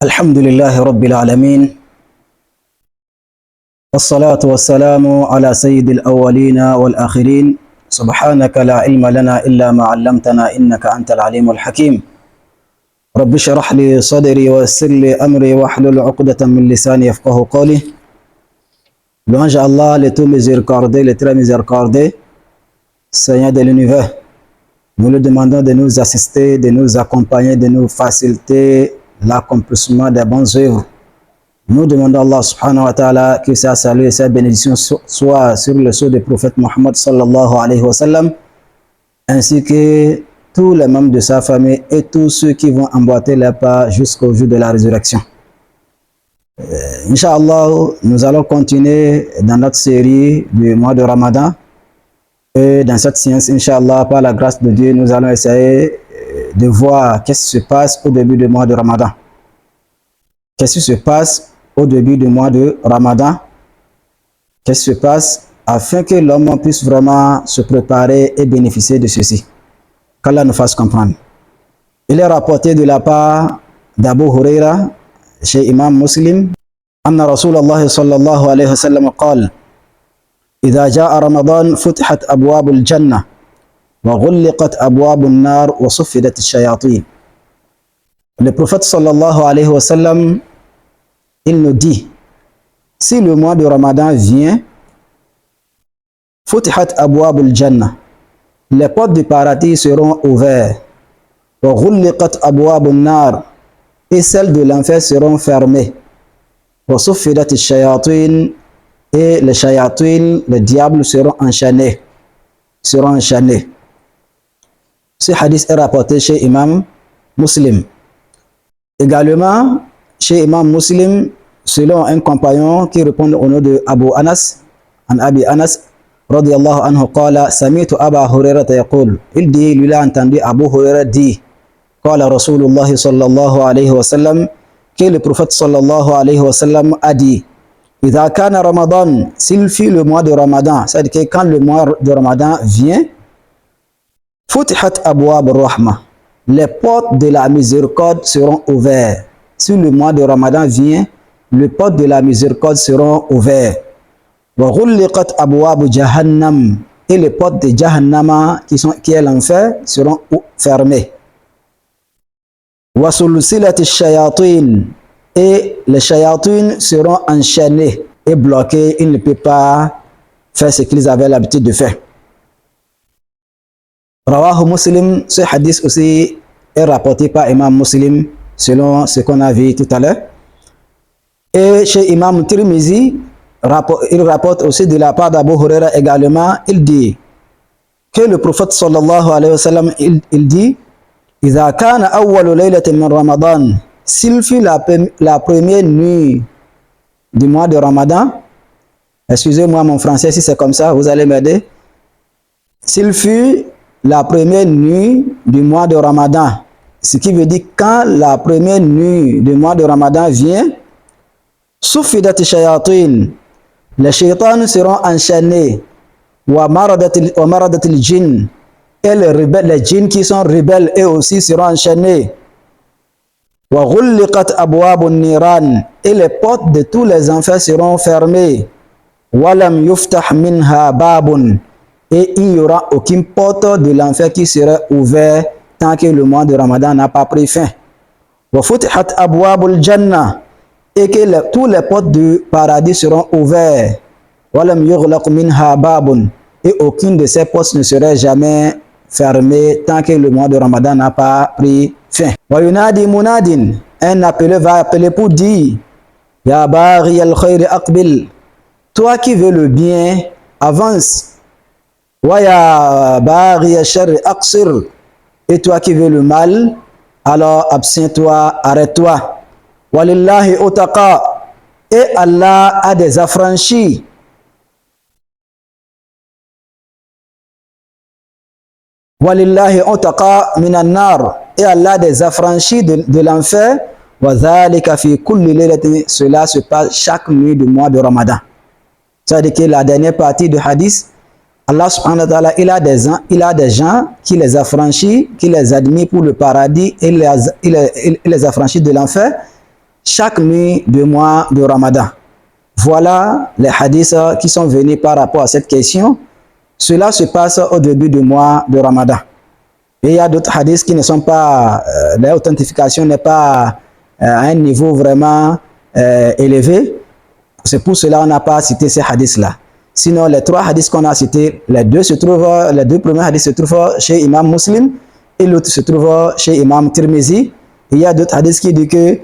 الحمد لله رب العالمين والصلاة والسلام على سيد الأولين والآخرين سبحانك لا علم لنا إلا ما علمتنا إنك أنت العليم الحكيم رب اشرح لي صدري ويسر لي أمري واحلل عقدة من لساني يفقه قولي. Louange à Allah, le tout miséricordé, le très miséricordé, Seigneur de l'univers. Nous lui demandons de nous assister, de nous accompagner, de nous faciliter l'accomplissement des bonnes œuvres. Nous demandons à Allah subhanahu wa ta'ala que sa salut et sa bénédiction soient sur le sceau du prophète Mohammed sallallahu alayhi wa sallam, ainsi que tous les membres de sa famille et tous ceux qui vont emboîter les pas jusqu'au jour de la résurrection. Inch'Allah, nous allons continuer dans notre série du mois de Ramadan. Et dans cette séance, Inch'Allah, par la grâce de Dieu, nous allons essayer de voir qu'est-ce qui se passe au début du mois de Ramadan. Qu'est-ce qui se passe au début du mois de Ramadan? Qu'est-ce qui se passe afin que l'homme puisse vraiment se préparer et bénéficier de ceci? Qu'Allah nous fasse comprendre. Il est rapporté de la part d'Abu Huraira chez Imam Muslim, أن رسول الله صلى الله عليه وسلم قال: إذا جاء رمضان فتحت أبواب الجنة وغلقت أبواب النار وصفدت الشياطين. Le prophète sallallahu alayhi wa sallam, il nous dit, si le mois de Ramadan vient, فتحت أبواب الجنة, les portes du paradis seront ouvertes, وغلقت أبواب النار, et celles de l'enfer seront fermées, وصفدت الشياطين, et les shayatin, les diables seront enchaînés. Ce hadith est rapporté chez Imam Muslim. Également, chez Imam Muslim, selon un compagnon qui répond au nom de Abu Anas, an Abi Anas, radiyallahu anhu, qala, sami'tu Aba Hurairata yaqul. Il dit, lui a entendu Abu Huraira dit, qala Rasulullah sallallahu alayhi wa sallam, que le prophète sallallahu alayhi wa sallam a dit, إذا كان رمضان, s'il fit le mois de Ramadan, c'est-à-dire que quand le mois de Ramadan vient, فتحت أبواب الرحمة, les portes de la miséricorde seront ouvertes. Si le mois de Ramadan vient, les portes de la miséricorde seront ouvertes. وغلقت أبواب جهنم, et les portes de Jahannama qui est l'enfer seront fermées. وسلسلة الشياطين, et les shayatin seront enchaînés et bloqués, ils ne peuvent pas faire ce qu'ils avaient l'habitude de faire. Rawahu Muslim, ce hadith aussi est rapporté par Imam Muslim, selon ce qu'on a vu tout à l'heure. Et chez Imam Tirmizi, il rapporte aussi de la part d'Abu Huraira également, il dit que le prophète sallallahu alayhi wa sallam, il dit, إذا كان أول ليلة من رمضان, s'il fut la première nuit du mois de Ramadan, excusez-moi mon français si c'est comme ça, vous allez m'aider. S'il fut la première nuit du mois de Ramadan, ce qui veut dire quand la première nuit du mois de Ramadan vient, suffidat shayatin, les shaitans seront enchaînés, wa maradat al-jinn, et les rebelles, les djinns qui sont rebelles, eux aussi seront enchaînés. وَغُلِّقَتْ أَبْوَابُ النِّيرَانِ, et les portes de tous les enfers seront fermées. وَلَمْ يُفْتَحْ مِنْهَا بَابٌ, et il n'y aura aucune porte de l'enfer qui sera ouverte tant que le mois de Ramadan n'a pas pris fin. وَفُتِحَتْ أَبْوَابُ الْجَنَّةِ, et que tous les portes du paradis seront ouvertes. وَلَمْ يُغْلَقْ مِنْهَا بَابٌ, et aucune de ces portes ne sera jamais fermée tant que le mois de Ramadan n'a pas pris fin. Wa yunadi munadin, un appelé va appeler pour dire, Ya baghi al-khayr aqbil, toi qui veux le bien, avance. Wa ya baghi al-sharr aqsir, et toi qui veux le mal, alors abstiens-toi, arrête-toi. Walillahi utaqa, et Allah a des affranchis. Walillahi utaqa minan nar, et Allah des affranchis de l'enfer. Wa dhalika fi kulli laylatin, cela se passe chaque nuit du mois de Ramadan. C'est-à-dire que la dernière partie du hadith, Allah subhanahu wa ta'ala, il a des gens qui les affranchit, qui les admet pour le paradis, et il les affranchit de l'enfer chaque nuit du mois de Ramadan. Voilà les hadiths qui sont venus par rapport à cette question. Cela se passe au début du mois de Ramadan. Et il y a d'autres hadiths qui ne sont pas, l'authentification n'est pas à un niveau vraiment élevé. C'est pour cela qu'on n'a pas cité ces hadiths-là. Sinon, les trois hadiths qu'on a cités, les deux premiers hadiths se trouvent chez Imam Muslim et l'autre se trouve chez Imam Tirmizi. Il y a d'autres hadiths qui disent que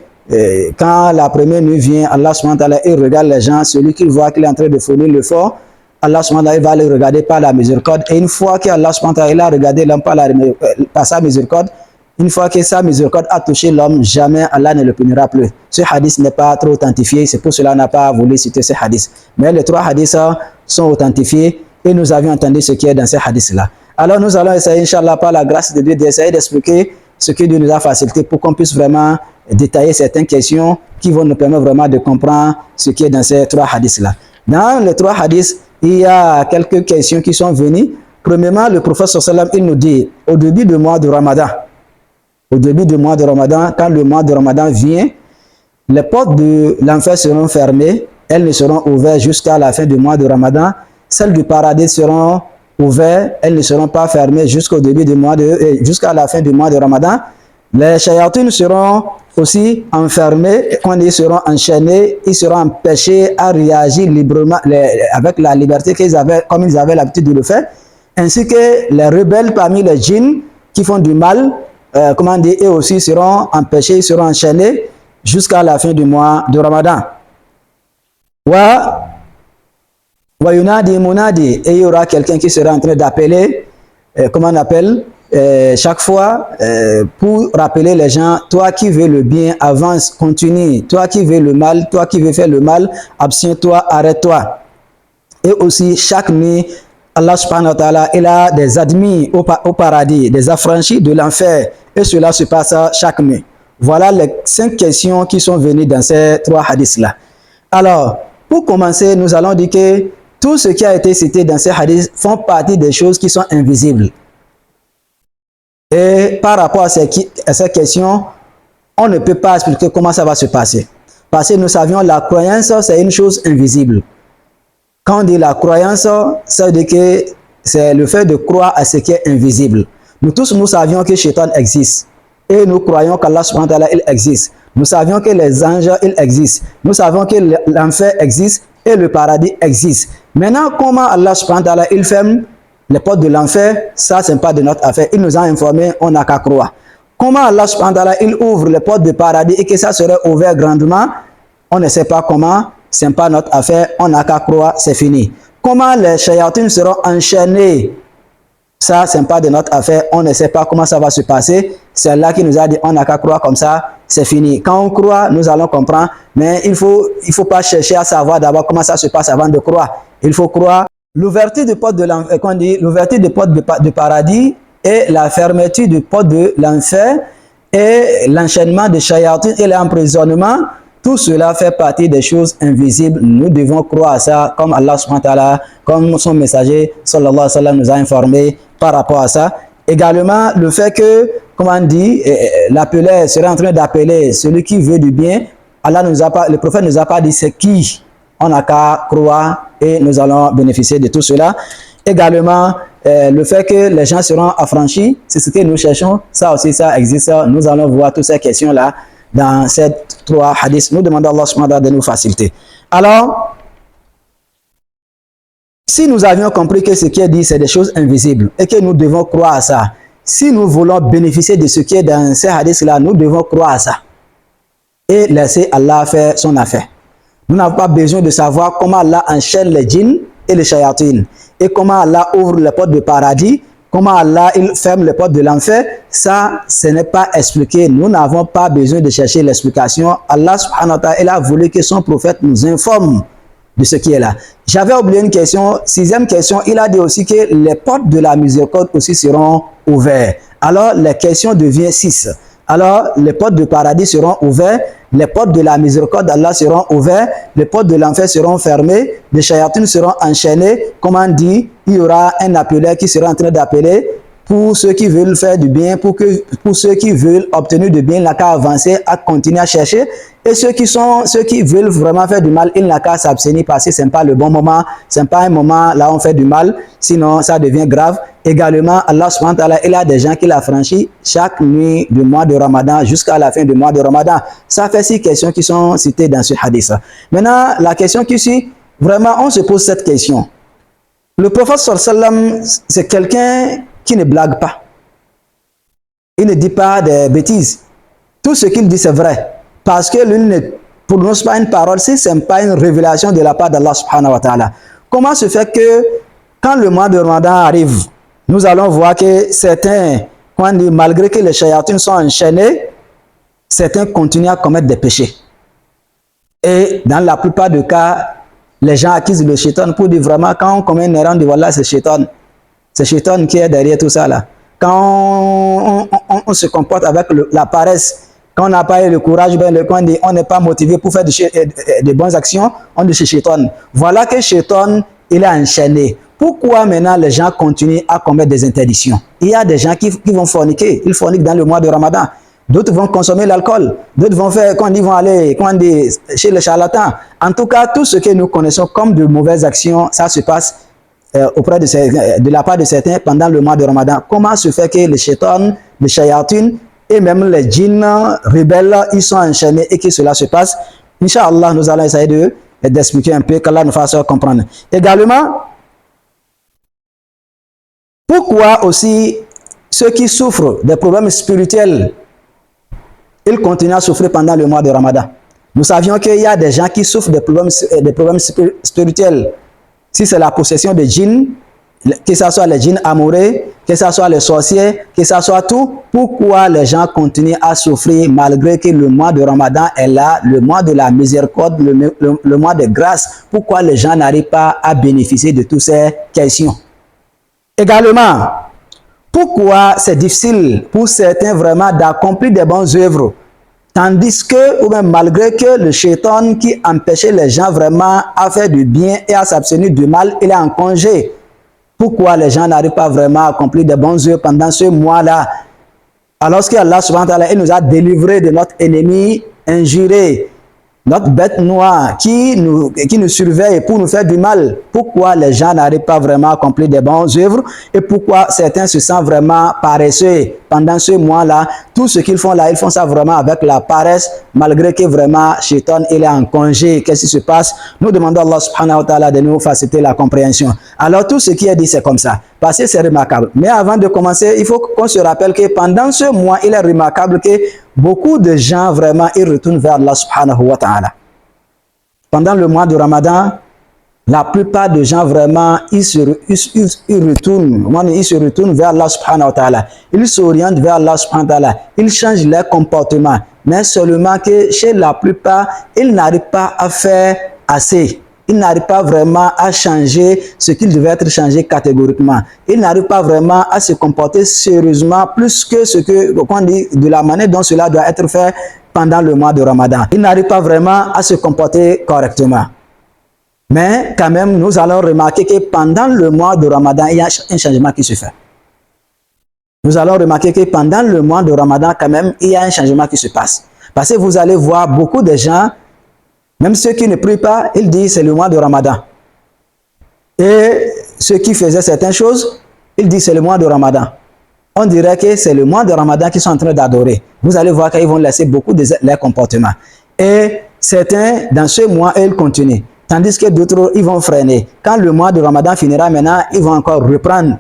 quand la première nuit vient, Allah subhanahu wa ta'ala, il regarde les gens, celui qui voit qu'il est en train de fournir le fort, Allah subhanahu wa ta'ala va le regarder par la miséricorde. Et une fois que Allah subhanahu wa ta'ala a regardé l'homme par sa miséricorde, une fois que sa miséricorde a touché l'homme, jamais Allah ne le punira plus. Ce hadith n'est pas trop authentifié, c'est pour cela qu'on n'a pas voulu citer ces hadiths. Mais les trois hadiths sont authentifiés et nous avions entendu ce qui est dans ces hadiths-là. Alors nous allons essayer, Inch'Allah, par la grâce de Dieu, d'essayer d'expliquer ce que Dieu nous a facilité pour qu'on puisse vraiment détailler certaines questions qui vont nous permettre vraiment de comprendre ce qui est dans ces trois hadiths-là. Dans les trois hadiths, il y a quelques questions qui sont venues. Premièrement, le prophète sallallahu alayhi wa sallam, il nous dit, au début du mois de Ramadan, quand le mois de Ramadan vient, les portes de l'enfer seront fermées, elles ne seront ouvertes jusqu'à la fin du mois de Ramadan. Celles du paradis seront ouvertes, elles ne seront pas fermées jusqu'à la fin du mois de Ramadan. Les shayatines seront aussi enfermés, quand ils seront enchaînés, ils seront empêchés à réagir librement, avec la liberté qu'ils avaient, comme ils avaient l'habitude de le faire, ainsi que les rebelles parmi les djinns qui font du mal, eux aussi seront empêchés, ils seront enchaînés jusqu'à la fin du mois de Ramadan. Wa yunadi munadi, et il y aura quelqu'un qui sera en train d'appeler, chaque fois pour rappeler les gens, toi qui veux le bien, avance, continue, toi qui veux le mal, toi qui veux faire le mal, abstiens-toi, arrête-toi. Et aussi chaque nuit, Allah subhanahu wa ta'ala, il a des admis au paradis, des affranchis de l'enfer, et cela se passe chaque nuit. Voilà les 5 questions qui sont venues dans ces 3 hadiths-là. Alors, pour commencer, nous allons dire que tout ce qui a été cité dans ces hadiths font partie des choses qui sont invisibles. Et par rapport à ces questions, on ne peut pas expliquer comment ça va se passer. Parce que nous savions que la croyance, c'est une chose invisible. Quand on dit la croyance, ça veut dire que c'est le fait de croire à ce qui est invisible. Nous tous, nous savions que Shaitan existe. Et nous croyons qu'Allah subhanahu wa ta'ala, il existe. Nous savions que les anges, ils existent. Nous savions que l'enfer existe et le paradis existe. Maintenant, comment Allah subhanahu wa ta'ala, il ferme les portes de l'enfer, ça, ce n'est pas de notre affaire. Il nous a informé, on n'a qu'à croire. Comment Allah subhanahu wa ta'ala, il ouvre les portes du paradis et que ça serait ouvert grandement, on ne sait pas comment, ce n'est pas notre affaire, on n'a qu'à croire, c'est fini. Comment les shayatines seront enchaînés, ça, ce n'est pas de notre affaire, on ne sait pas comment ça va se passer. C'est Allah qui nous a dit, on n'a qu'à croire comme ça, c'est fini. Quand on croit, nous allons comprendre, mais il faut pas chercher à savoir d'abord comment ça se passe avant de croire. Il faut croire. L'ouverture des portes de paradis et la fermeture des portes de l'enfer et l'enchaînement des shayatines et l'emprisonnement, tout cela fait partie des choses invisibles. Nous devons croire à ça, comme Allah subhanahu wa ta'ala, comme son messager sallallahu alayhi wa sallam nous a informé par rapport à ça. Également, le fait que, comme on dit, l'appeleur serait en train d'appeler celui qui veut du bien. Le prophète ne nous a pas dit c'est qui. On n'a qu'à croire et nous allons bénéficier de tout cela. Également, le fait que les gens seront affranchis, c'est ce que nous cherchons. Ça aussi, ça existe. Nous allons voir toutes ces questions-là dans ces 3 hadiths. Nous demandons à Allah subhanahu wa ta'ala de nous faciliter. Alors, si nous avions compris que ce qui est dit, c'est des choses invisibles et que nous devons croire à ça, si nous voulons bénéficier de ce qui est dans ces hadiths-là, nous devons croire à ça et laisser Allah faire son affaire. Nous n'avons pas besoin de savoir comment Allah enchaîne les djinns et les shayatines et comment Allah ouvre les portes du paradis, comment Allah il ferme les portes de l'enfer. Ça, ce n'est pas expliqué. Nous n'avons pas besoin de chercher l'explication. Allah subhanahu wa ta'ala, il a voulu que son prophète nous informe de ce qui est là. J'avais oublié une question, 6e question, il a dit aussi que les portes de la miséricorde aussi seront ouvertes. Alors, les questions deviennent 6. Alors, les portes du paradis seront ouvertes, les portes de la miséricorde d'Allah seront ouvertes, les portes de l'enfer seront fermées, les shayatines seront enchaînées. Comme on dit, il y aura un appeleur qui sera en train d'appeler pour ceux qui veulent faire du bien, pour ceux qui veulent obtenir du bien, il n'a qu'à avancer, à continuer à chercher. Et ceux qui veulent vraiment faire du mal, il n'a qu'à s'abstenir parce que ce n'est pas le bon moment, ce n'est pas un moment là où on fait du mal, sinon ça devient grave. Également, Allah subhanahu wa ta'ala, il a des gens qui l'ont franchi chaque nuit du mois de Ramadan jusqu'à la fin du mois de Ramadan. Ça fait 6 questions qui sont citées dans ce hadith. Maintenant, la question qui suit, vraiment, on se pose cette question. Le prophète sallallahu alayhi wa sallam, c'est quelqu'un qui ne blague pas. Il ne dit pas des bêtises. Tout ce qu'il dit, c'est vrai. Parce que lui ne prononce pas une parole si ce n'est pas une révélation de la part d'Allah subhanahu wa ta'ala. Comment se fait que quand le mois de Ramadan arrive, nous allons voir que certains, malgré que les shayatines sont enchaînés, certains continuent à commettre des péchés. Et dans la plupart des cas, les gens accusent le shaitan pour dire vraiment, quand on commet une erreur, on dit voilà, c'est shaitan. C'est shaitan qui est derrière tout ça là. Quand on se comporte avec la paresse, quand on n'a pas eu le courage, on n'est pas motivé pour faire de bonnes actions, on dit c'est shaitan. Voilà que shaitan, il est enchaîné. Pourquoi maintenant les gens continuent à commettre des interdictions? Il y a des gens qui vont forniquer. Ils forniquent dans le mois de Ramadan. D'autres vont consommer l'alcool. D'autres vont faire, quand ils vont aller chez les charlatans. En tout cas, tout ce que nous connaissons comme de mauvaises actions, ça se passe auprès de la part de certains pendant le mois de Ramadan. Comment se fait que les shaitans, les shayatines et même les djinns rebelles, ils sont enchaînés et que cela se passe? Inch'Allah, nous allons essayer d'expliquer un peu, qu'Allah nous fasse comprendre. Également, pourquoi aussi ceux qui souffrent des problèmes spirituels, ils continuent à souffrir pendant le mois de Ramadan? Nous savions qu'il y a des gens qui souffrent des problèmes spirituels. Si c'est la possession de djinns, que ce soit les djinns amoureux, que ce soit les sorciers, que ce soit tout, pourquoi les gens continuent à souffrir malgré que le mois de Ramadan est là, le mois de la miséricorde, le mois de grâce? Pourquoi les gens n'arrivent pas à bénéficier de toutes ces questions? Également, pourquoi c'est difficile pour certains vraiment d'accomplir des bonnes œuvres, tandis que, ou même malgré que le shaitan qui empêchait les gens vraiment à faire du bien et à s'abstenir du mal, il est en congé? Pourquoi les gens n'arrivent pas vraiment à accomplir des bonnes œuvres pendant ce mois-là, alors que Allah subhanahu wa ta'ala, il nous a délivrés de notre ennemi injuré, notre bête noire qui nous surveille pour nous faire du mal? Pourquoi les gens n'arrivent pas vraiment à accomplir des bonnes œuvres et pourquoi certains se sentent vraiment paresseux pendant ce mois-là? Tout ce qu'ils font là, ils font ça vraiment avec la paresse, malgré que vraiment Shaitan il est en congé. Qu'est-ce qui se passe? Nous demandons à Allah subhanahu wa ta'ala de nous faciliter la compréhension. Alors tout ce qui est dit, c'est comme ça, parce que c'est remarquable. Mais avant de commencer, il faut qu'on se rappelle que pendant ce mois, il est remarquable que beaucoup de gens vraiment, ils retournent vers Allah subhanahu wa ta'ala. Pendant le mois de Ramadan, la plupart des gens vraiment, ils se retournent vers Allah subhanahu wa ta'ala. Ils s'orientent vers Allah subhanahu wa ta'ala. Ils changent leur comportement. Mais seulement que chez la plupart, ils n'arrivent pas à faire assez. Ils n'arrivent pas vraiment à changer ce qu'il devait être changé catégoriquement. Ils n'arrivent pas vraiment à se comporter sérieusement plus que ce qu'on dit de la manière dont cela doit être fait pendant le mois de Ramadan. Ils n'arrivent pas vraiment à se comporter correctement. Mais quand même, nous allons remarquer que pendant le mois de Ramadan, il y a un changement qui se fait. Nous allons remarquer que pendant le mois de Ramadan, quand même, il y a un changement qui se passe. Parce que vous allez voir beaucoup de gens, même ceux qui ne prient pas, ils disent c'est le mois de Ramadan. Et ceux qui faisaient certaines choses, ils disent c'est le mois de Ramadan. On dirait que c'est le mois de Ramadan qu'ils sont en train d'adorer. Vous allez voir qu'ils vont laisser beaucoup de leurs comportements. Et certains, dans ce mois, ils continuent. Tandis que d'autres, ils vont freiner. Quand le mois de Ramadan finira maintenant, ils vont encore reprendre.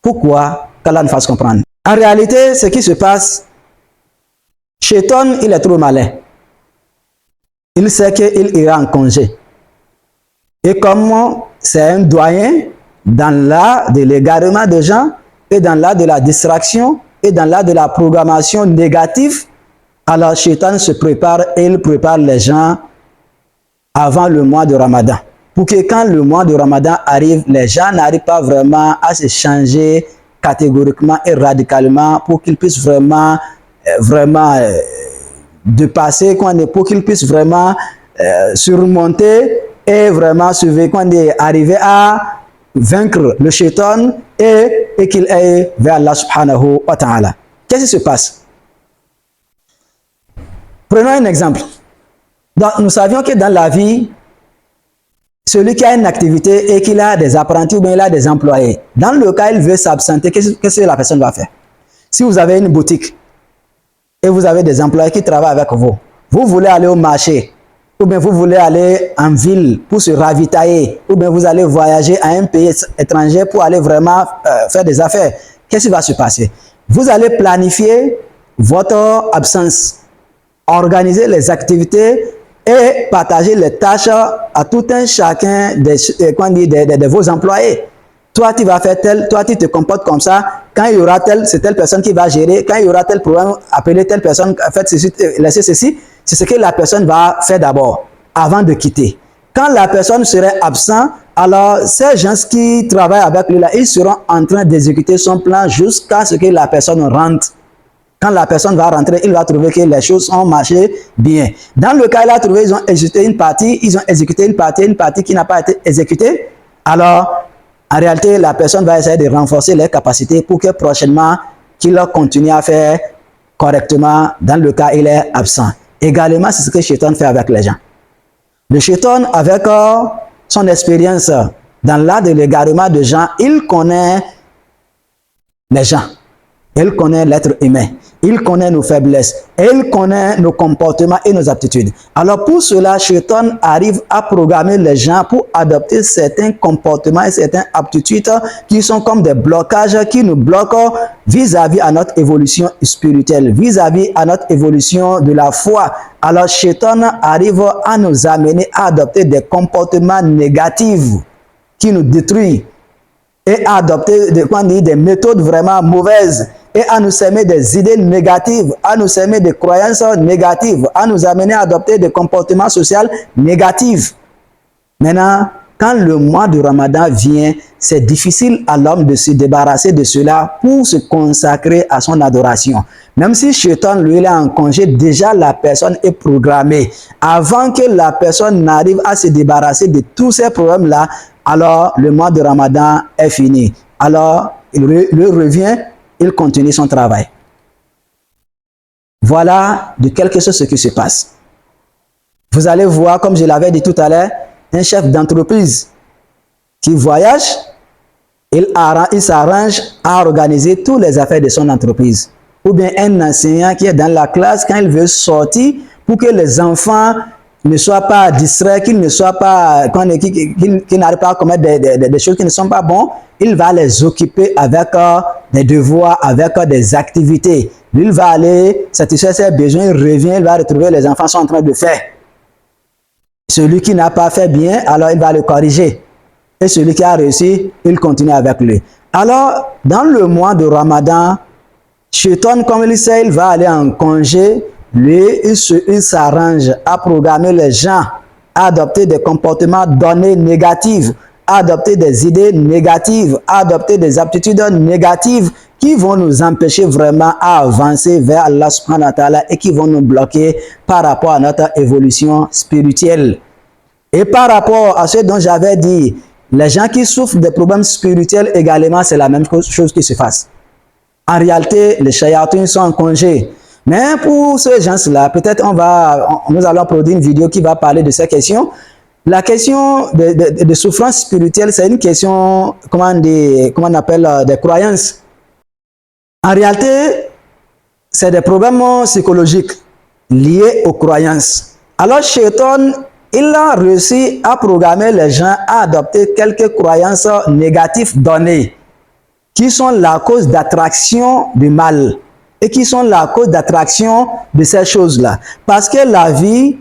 Pourquoi? Qu'Allah nous fasse comprendre. En réalité, ce qui se passe, Shaitan, il est trop malin. Il sait qu'il ira en congé. Et comme c'est un doyen dans l'art de l'égarement des gens, et dans l'art de la distraction, et dans l'art de la programmation négative, alors Shaitan se prépare et il prépare les gens avant le mois de Ramadan. Pour que quand le mois de Ramadan arrive, les gens n'arrivent pas vraiment à se changer catégoriquement et radicalement pour qu'ils puissent vraiment dépasser, pour qu'ils puissent vraiment surmonter et vraiment arriver à vaincre le shaitan et et qu'il aille vers Allah subhanahu wa ta'ala. Qu'est-ce qui se passe? Prenons un exemple. Donc, nous savions que dans la vie, celui qui a une activité et qu'il a des apprentis ou bien il a des employés, dans le cas il veut s'absenter, qu'est-ce que la personne va faire? Si vous avez une boutique et vous avez des employés qui travaillent avec vous, vous voulez aller au marché, ou bien vous voulez aller en ville pour se ravitailler, ou bien vous allez voyager à un pays étranger pour aller vraiment faire des affaires, qu'est-ce qui va se passer? Vous allez planifier votre absence, organiser les activités et partager les tâches à tout un chacun de vos employés. Toi, tu vas faire tel, toi, tu te comportes comme ça. Quand il y aura tel, c'est telle personne qui va gérer. Quand il y aura tel problème, appelez telle personne, faites ceci, laissez ceci. C'est ce que la personne va faire d'abord, avant de quitter. Quand la personne serait absente, alors ces gens qui travaillent avec lui, là, ils seront en train d'exécuter son plan jusqu'à ce que la personne rentre. Quand la personne va rentrer, il va trouver que les choses ont marché bien. Dans le cas, il a trouvé, ils ont exécuté une partie qui n'a pas été exécutée. Alors, en réalité, la personne va essayer de renforcer les capacités pour que prochainement, qu'il continue à faire correctement dans le cas où il est absent. Également, c'est ce que Shaitan fait avec les gens. Le Shaitan, avec son expérience dans l'art de l'égarement de gens, il connaît les gens. Il connaît l'être humain, il connaît nos faiblesses, il connaît nos comportements et nos aptitudes. Alors pour cela, Shaitan arrive à programmer les gens pour adopter certains comportements et certaines aptitudes qui sont comme des blocages qui nous bloquent vis-à-vis à notre évolution spirituelle, vis-à-vis à notre évolution de la foi. Alors Shaitan arrive à nous amener à adopter des comportements négatifs qui nous détruisent et à adopter des méthodes vraiment mauvaises et à nous semer des idées négatives, à nous semer des croyances négatives, à nous amener à adopter des comportements sociaux négatifs. Maintenant, quand le mois de Ramadan vient, c'est difficile à l'homme de se débarrasser de cela pour se consacrer à son adoration. Même si Shaitan, lui, est en congé, déjà la personne est programmée. Avant que la personne n'arrive à se débarrasser de tous ces problèmes-là, alors le mois de Ramadan est fini. Alors, il revient, il continue son travail. Voilà de quelque chose ce qui se passe. Vous allez voir, comme je l'avais dit tout à l'heure, un chef d'entreprise qui voyage, il s'arrange à organiser toutes les affaires de son entreprise. Ou bien un enseignant qui est dans la classe, quand il veut sortir, pour que les enfants ne soient pas distraits, qu'ils ne soient pas, qu'ils n'arrivent pas à commettre des choses qui ne sont pas bonnes, il va les occuper avec des devoirs, avec des activités. Lui, il va aller satisfaire ses besoins, il revient, il va retrouver les enfants sont en train de faire. Celui qui n'a pas fait bien, alors il va le corriger. Et celui qui a réussi, il continue avec lui. Alors, dans le mois de Ramadan, Shaitan, comme il sait, il va aller en congé. Lui, il s'arrange à programmer les gens, à adopter des comportements donnés négatifs, à adopter des idées négatives, à adopter des aptitudes négatives qui vont nous empêcher vraiment à avancer vers Allah subhanahu wa ta'ala et qui vont nous bloquer par rapport à notre évolution spirituelle. Et par rapport à ce dont j'avais dit, les gens qui souffrent des problèmes spirituels également, c'est la même chose qui se passe. En réalité, les shayatins sont en congé. Mais pour ces gens-là, peut-être nous allons produire une vidéo qui va parler de ces questions. La question de souffrance spirituelle, c'est une question, comment on appelle, des croyances. En réalité, c'est des problèmes psychologiques liés aux croyances. Alors, Shaitan, il a réussi à programmer les gens à adopter quelques croyances négatives données, qui sont la cause d'attraction du mal et qui sont la cause d'attraction de ces choses-là. Parce que la vie,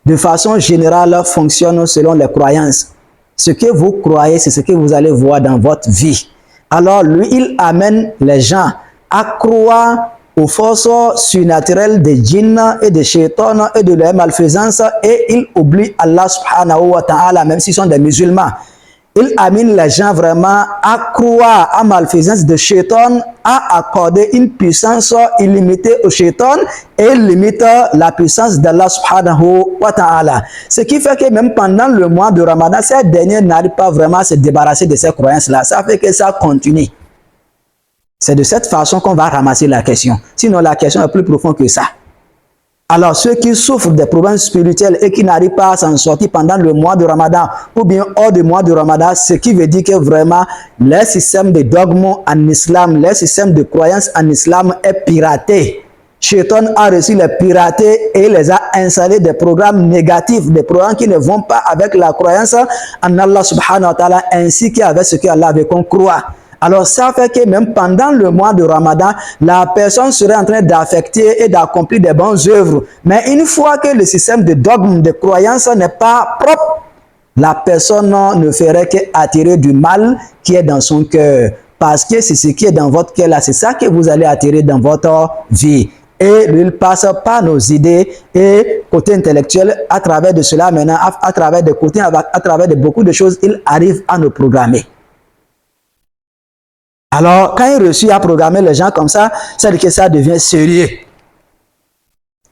de façon générale, fonctionne selon les croyances. Ce que vous croyez, c'est ce que vous allez voir dans votre vie. Alors, lui, il amène les gens à croire aux forces surnaturelles des djinns et des shaitans et de leurs malfaisances et il oublie Allah subhanahu wa ta'ala, même s'ils sont des musulmans. Il amène les gens vraiment à croire à malfaisance de shaitan, à accorder une puissance illimitée au shaitan et limite la puissance d'Allah subhanahu wa ta'ala. Ce qui fait que même pendant le mois de Ramadan, ces derniers n'arrivent pas vraiment à se débarrasser de ces croyances-là. Ça fait que ça continue. C'est de cette façon qu'on va ramasser la question. Sinon, la question est plus profonde que ça. Alors, ceux qui souffrent des problèmes spirituels et qui n'arrivent pas à s'en sortir pendant le mois de Ramadan ou bien hors du mois de Ramadan, ce qui veut dire que vraiment, le système de dogme en islam, le système de croyance en islam est piraté. Shaitan a reçu les piratés et les a installés des programmes négatifs, des programmes qui ne vont pas avec la croyance en Allah subhanahu wa ta'ala ainsi qu'avec ce qu'Allah veut qu'on croit. Alors ça fait que même pendant le mois de Ramadan, la personne serait en train d'affecter et d'accomplir des bonnes œuvres. Mais une fois que le système de dogme, de croyance n'est pas propre, la personne ne ferait qu'attirer du mal qui est dans son cœur. Parce que c'est ce qui est dans votre cœur là, c'est ça que vous allez attirer dans votre vie. Et il passe par nos idées et côté intellectuel, à travers de cela maintenant, à travers des côtés, à travers de beaucoup de choses, il arrive à nous programmer. Alors, quand il réussit à programmer les gens comme ça, c'est-à-dire que ça devient sérieux.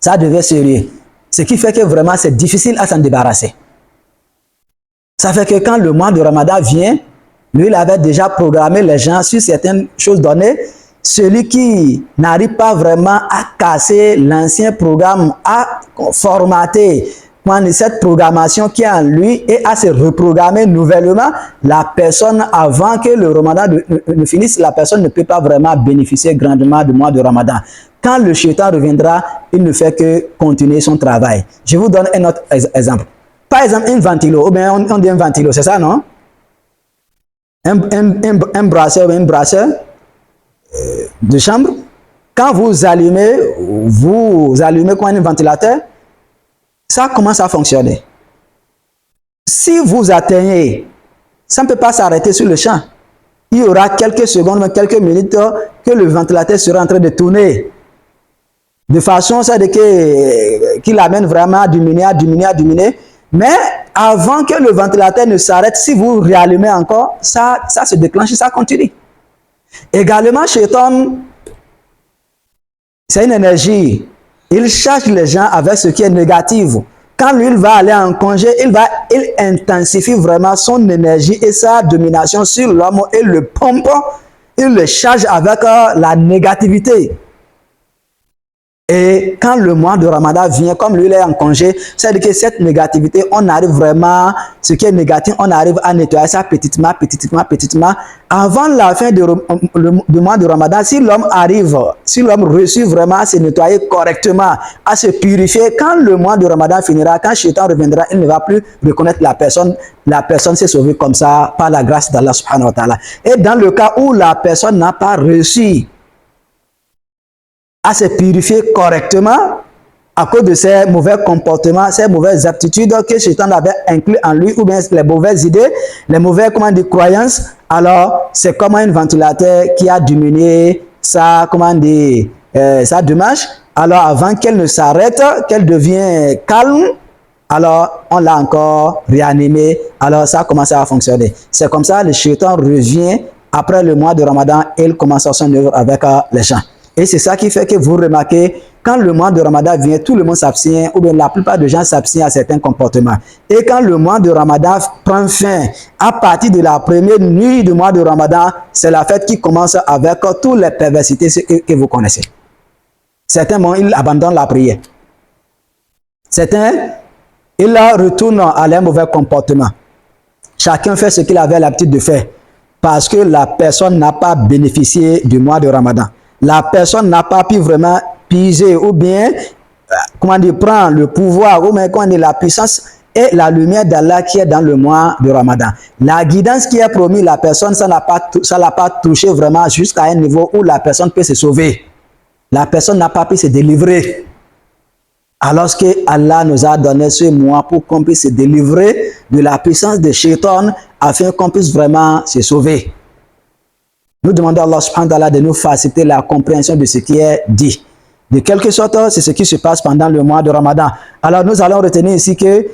Ça devient sérieux. Ce qui fait que vraiment, c'est difficile à s'en débarrasser. Ça fait que quand le mois de Ramadan vient, lui, il avait déjà programmé les gens sur certaines choses données. Celui qui n'arrive pas vraiment à casser l'ancien programme, à formater cette programmation qui est en lui et à se reprogrammer nouvellement, la personne, avant que le Ramadan ne finisse, la personne ne peut pas vraiment bénéficier grandement du mois de Ramadan. Quand le shaitan reviendra, il ne fait que continuer son travail. Je vous donne un autre exemple. Par exemple, un ventilo, ou bien on dit un ventilo, c'est ça, non? Un brasseur ou un brasseur de chambre, quand vous allumez quoi, un ventilateur, ça commence à fonctionner. Si vous atteignez, ça ne peut pas s'arrêter sur le champ. Il y aura quelques secondes, quelques minutes que le ventilateur sera en train de tourner. De façon qu'il amène vraiment à diminuer. Mais avant que le ventilateur ne s'arrête, si vous réallumez encore, ça se déclenche, ça continue. Également, Shaitan, c'est une énergie. Il charge les gens avec ce qui est négatif. Quand lui, il va aller en congé, il intensifie vraiment son énergie et sa domination sur l'homme et le pompe. Il le charge avec la négativité. Et quand le mois de Ramadan vient, comme lui il est en congé, c'est-à-dire que cette négativité, on arrive vraiment, ce qui est négatif, on arrive à nettoyer ça petitement. Avant la fin du mois de Ramadan, si l'homme réussit vraiment à se nettoyer correctement, à se purifier, quand le mois de Ramadan finira, quand Shaitan reviendra, il ne va plus reconnaître la personne. La personne s'est sauvée comme ça par la grâce d'Allah subhanahu wa ta'ala. Et dans le cas où la personne n'a pas réussi à se purifier correctement à cause de ses mauvais comportements, ses mauvaises aptitudes que Shaitan avait inclus en lui, ou bien les mauvaises idées, les mauvaises croyances, alors c'est comme un ventilateur qui a diminué sa démarche. Alors avant qu'elle ne s'arrête, qu'elle devienne calme, alors on l'a encore réanimé, alors ça a commencé à fonctionner. C'est comme ça, le Shaitan revient après le mois de Ramadan et il commence son œuvre avec les gens. Et c'est ça qui fait que vous remarquez, quand le mois de Ramadan vient, tout le monde s'abstient, ou bien la plupart des gens s'abstiennent à certains comportements. Et quand le mois de Ramadan prend fin, à partir de la première nuit du mois de Ramadan, c'est la fête qui commence avec toutes les perversités que vous connaissez. Certains, ils abandonnent la prière. Certains, ils retournent à leur mauvais comportement. Chacun fait ce qu'il avait l'habitude de faire, parce que la personne n'a pas bénéficié du mois de Ramadan. La personne n'a pas pu vraiment piger ou bien, prendre le pouvoir ou bien la puissance et la lumière d'Allah qui est dans le mois de Ramadan. La guidance qui est promise, la personne, ça l'a pas touché vraiment jusqu'à un niveau où la personne peut se sauver. La personne n'a pas pu se délivrer. Alors que Allah nous a donné ce mois pour qu'on puisse se délivrer de la puissance de Shaitan afin qu'on puisse vraiment se sauver. Nous demandons à Allah subhanahu wa ta'ala de nous faciliter la compréhension de ce qui est dit. De quelque sorte, c'est ce qui se passe pendant le mois de Ramadan. Alors nous allons retenir ici que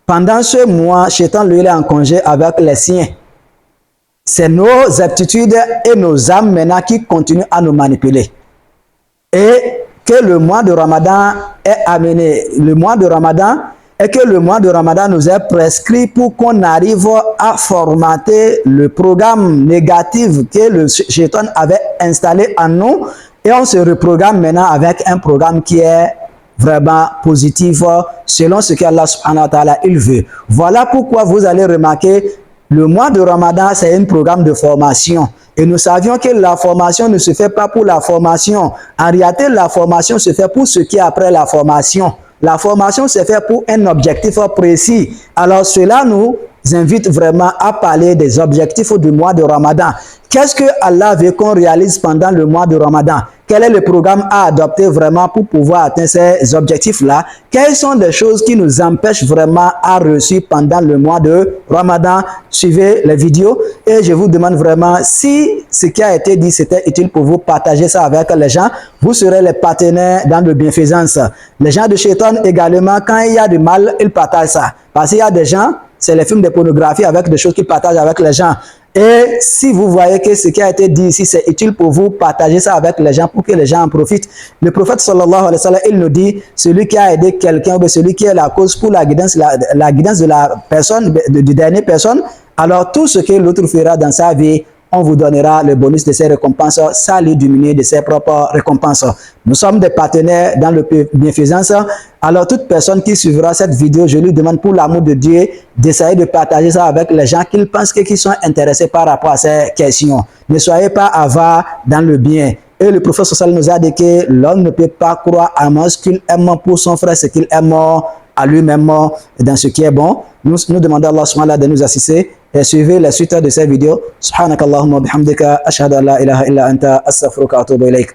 pendant ce mois, Shaitan lui est en congé avec les siens. C'est nos aptitudes et nos âmes maintenant qui continuent à nous manipuler. Et que le mois de Ramadan est amené. Le mois de Ramadan, et que le mois de Ramadan nous est prescrit pour qu'on arrive à formater le programme négatif que le shaitan avait installé en nous et on se reprogramme maintenant avec un programme qui est vraiment positif selon ce qu'Allah subhanahu wa ta'ala il veut. Voilà pourquoi vous allez remarquer le mois de Ramadan c'est un programme de formation. Et nous savions que la formation ne se fait pas pour la formation. En réalité, la formation se fait pour ce qui est après la formation. La formation se fait pour un objectif précis. Alors cela nous invite vraiment à parler des objectifs du mois de Ramadan. Qu'est-ce que Allah veut qu'on réalise pendant le mois de Ramadan? Quel est le programme à adopter vraiment pour pouvoir atteindre ces objectifs-là? Quelles sont les choses qui nous empêchent vraiment à réussir pendant le mois de Ramadan? Suivez les vidéos et je vous demande vraiment si ce qui a été dit c'était utile pour vous, partagez ça avec les gens. Vous serez les partenaires dans le bienfaisance. Les gens de Shaitan également, quand il y a du mal, ils partagent ça. Parce qu'il y a des gens, c'est les films de pornographie avec des choses qu'ils partagent avec les gens. Et si vous voyez que ce qui a été dit ici, c'est utile pour vous, partagez ça avec les gens pour que les gens en profitent. Le prophète sallallahu alayhi wa sallam, il nous dit, celui qui a aidé quelqu'un, ou celui qui est la cause pour la guidance de la personne, du dernier personne, alors tout ce que l'autre fera dans sa vie, on vous donnera le bonus de ses récompenses sans lui diminuer de ses propres récompenses. Nous sommes des partenaires dans le bienfaisance. Alors, toute personne qui suivra cette vidéo, je lui demande pour l'amour de Dieu d'essayer de partager ça avec les gens qui pensent qu'ils sont intéressés par rapport à ces questions. Ne soyez pas avares dans le bien. Et le prophète social nous a dit que l'homme ne peut pas croire à ce qu'il aime pour son frère, ce qu'il aime à lui-même dans ce qui est bon. Nous demandons à Allah subhanahu wa ta'ala de nous assister et suivez la suite de ces vidéos. Subhanakallahumma bihamdika ashhadu an la ilaha illa anta astaghfiruka wa atubu ilayk.